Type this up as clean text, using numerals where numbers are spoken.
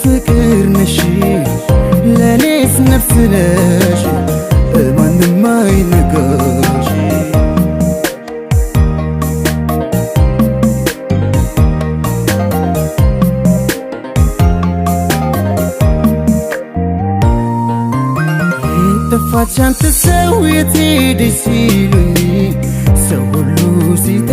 ፍቅር ነሽ ለኔስ ነፍስ ነሽ ማንም አይነካሽ ጠፋች አንተ ሰው የት ሄደሽ ሲሉኝ ሰው ሁሉ ሲጠ